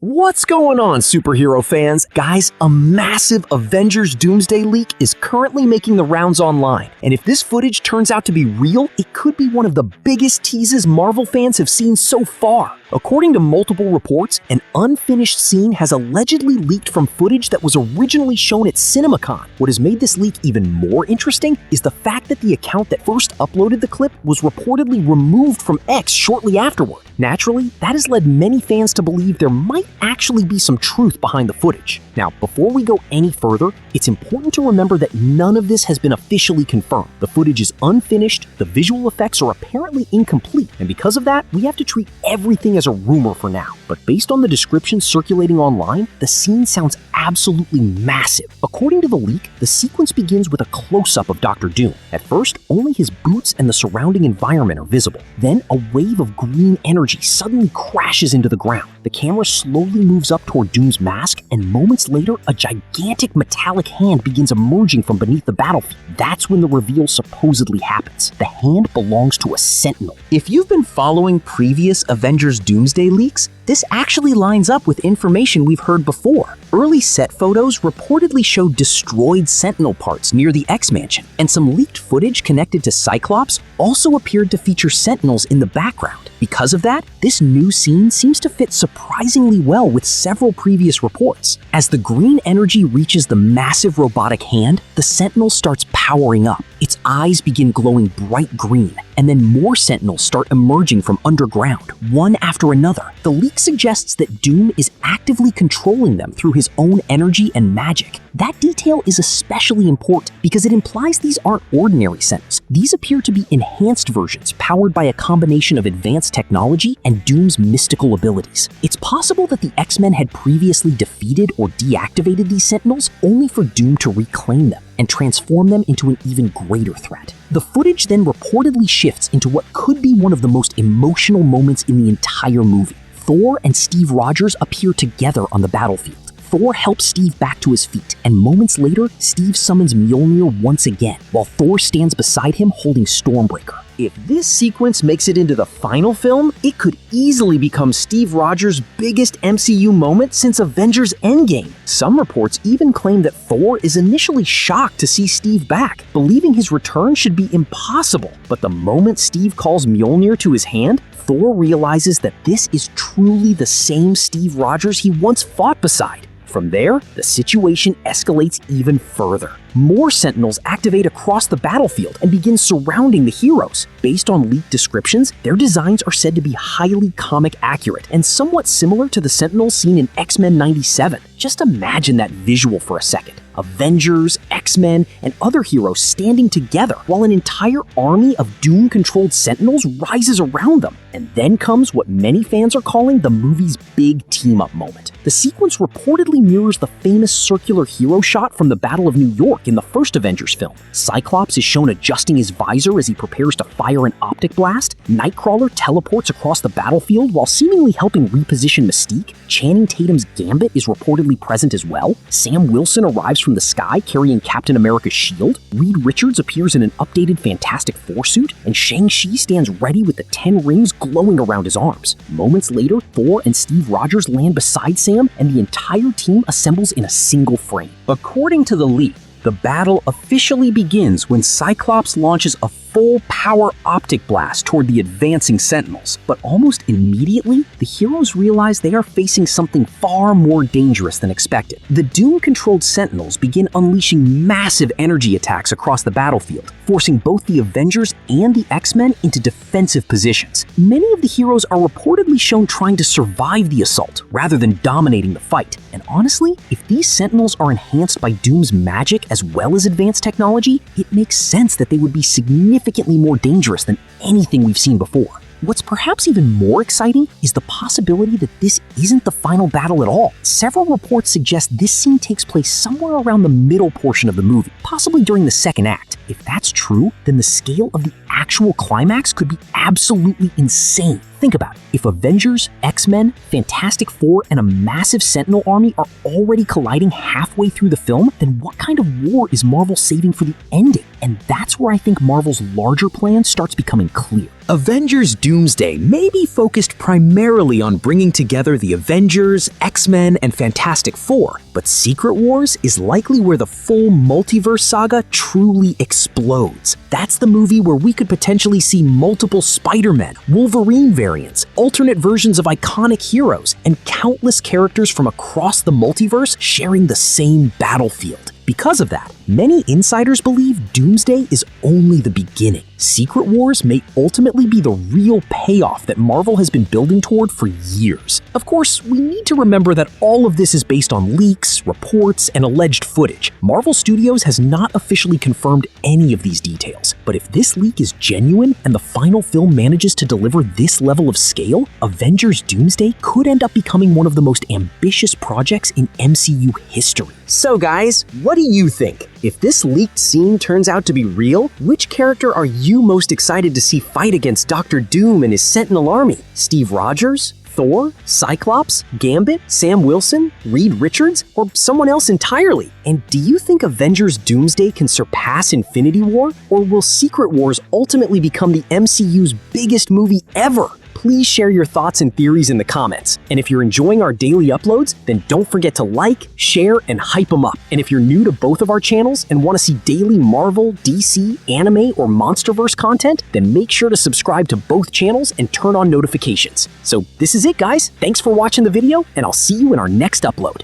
What's going on, superhero fans? Guys, a massive Avengers Doomsday leak is currently making the rounds online, and if this footage turns out to be real, it could be one of the biggest teases Marvel fans have seen so far. According to multiple reports, an unfinished scene has allegedly leaked from footage that was originally shown at CinemaCon. What has made this leak even more interesting is the fact that the account that first uploaded the clip was reportedly removed from X shortly afterward. Naturally, that has led many fans to believe there might actually be some truth behind the footage. Now, before we go any further, it's important to remember that none of this has been officially confirmed. The footage is unfinished, the visual effects are apparently incomplete, and because of that, we have to treat everything as a rumor for now. But based on the descriptions circulating online, the scene sounds absolutely massive. According to the leak, the sequence begins with a close-up of Dr. Doom. At first, only his boots and the surrounding environment are visible. Then, a wave of green energy suddenly crashes into the ground. The camera slowly moves up toward Doom's mask, and moments later, a gigantic metallic hand begins emerging from beneath the battlefield. That's when the reveal supposedly happens. The hand belongs to a Sentinel. If you've been following previous Avengers Doomsday leaks, this actually lines up with information we've heard before. Early set photos reportedly showed destroyed Sentinel parts near the X-Mansion, and some leaked footage connected to Cyclops also appeared to feature Sentinels in the background. Because of that, this new scene seems to fit surprisingly well with several previous reports. As the green energy reaches the massive robotic hand, the Sentinel starts powering up. Its eyes begin glowing bright green, and then more Sentinels start emerging from underground, one after another. The leak suggests that Doom is actively controlling them through his own energy and magic. That detail is especially important because it implies these aren't ordinary Sentinels. These appear to be enhanced versions powered by a combination of advanced technology and Doom's mystical abilities. It's possible that the X-Men had previously defeated or deactivated these Sentinels only for Doom to reclaim them and transform them into an even greater threat. The footage then reportedly shifts into what could be one of the most emotional moments in the entire movie. Thor and Steve Rogers appear together on the battlefield. Thor helps Steve back to his feet, and moments later, Steve summons Mjolnir once again, while Thor stands beside him holding Stormbreaker. If this sequence makes it into the final film, it could easily become Steve Rogers' biggest MCU moment since Avengers Endgame. Some reports even claim that Thor is initially shocked to see Steve back, believing his return should be impossible. But the moment Steve calls Mjolnir to his hand, Thor realizes that this is truly the same Steve Rogers he once fought beside. From there, the situation escalates even further. More Sentinels activate across the battlefield and begin surrounding the heroes. Based on leaked descriptions, their designs are said to be highly comic accurate and somewhat similar to the Sentinels seen in X-Men '97. Just imagine that visual for a second. Avengers, X-Men, and other heroes standing together while an entire army of Doom-controlled Sentinels rises around them. And then comes what many fans are calling the movie's big team-up moment. The sequence reportedly mirrors the famous circular hero shot from the Battle of New York in the first Avengers film. Cyclops is shown adjusting his visor as he prepares to fire an optic blast. Nightcrawler teleports across the battlefield while seemingly helping reposition Mystique. Channing Tatum's Gambit is reportedly present as well. Sam Wilson arrives from the sky carrying Captain America's shield. Reed Richards appears in an updated Fantastic Four suit, and Shang-Chi stands ready with the 10 rings glowing around his arms. Moments later, Thor and Steve Rogers land beside Sam, and the entire team assembles in a single frame. According to the leak, the battle officially begins when Cyclops launches a full-power optic blast toward the advancing Sentinels. But almost immediately, the heroes realize they are facing something far more dangerous than expected. The Doom-controlled Sentinels begin unleashing massive energy attacks across the battlefield, forcing both the Avengers and the X-Men into defensive positions. Many of the heroes are reportedly shown trying to survive the assault rather than dominating the fight. And honestly, if these Sentinels are enhanced by Doom's magic as well as advanced technology, it makes sense that they would be significantly more dangerous than anything we've seen before. What's perhaps even more exciting is the possibility that this isn't the final battle at all. Several reports suggest this scene takes place somewhere around the middle portion of the movie, possibly during the second act. If that's true, then the scale of the actual climax could be absolutely insane. Think about it. If Avengers, X-Men, Fantastic Four, and a massive Sentinel army are already colliding halfway through the film, then what kind of war is Marvel saving for the ending? And that's where I think Marvel's larger plan starts becoming clear. Avengers Doomsday may be focused primarily on bringing together the Avengers, X-Men, and Fantastic Four, but Secret Wars is likely where the full multiverse saga truly explodes. That's the movie where we could potentially see multiple Spider-Men, Wolverine variants, alternate versions of iconic heroes, and countless characters from across the multiverse sharing the same battlefield. Because of that, many insiders believe Doomsday is only the beginning. Secret Wars may ultimately be the real payoff that Marvel has been building toward for years. Of course, we need to remember that all of this is based on leaks, reports, and alleged footage. Marvel Studios has not officially confirmed any of these details, but if this leak is genuine and the final film manages to deliver this level of scale, Avengers Doomsday could end up becoming one of the most ambitious projects in MCU history. So guys, what do you think? If this leaked scene turns out to be real, which character are you most excited to see fight against Dr. Doom and his Sentinel army? Steve Rogers? Thor? Cyclops? Gambit? Sam Wilson? Reed Richards? Or someone else entirely? And do you think Avengers Doomsday can surpass Infinity War? Or will Secret Wars ultimately become the MCU's biggest movie ever? Please share your thoughts and theories in the comments. And if you're enjoying our daily uploads, then don't forget to like, share, and hype them up. And if you're new to both of our channels and want to see daily Marvel, DC, anime, or MonsterVerse content, then make sure to subscribe to both channels and turn on notifications. So this is it, guys. Thanks for watching the video, and I'll see you in our next upload.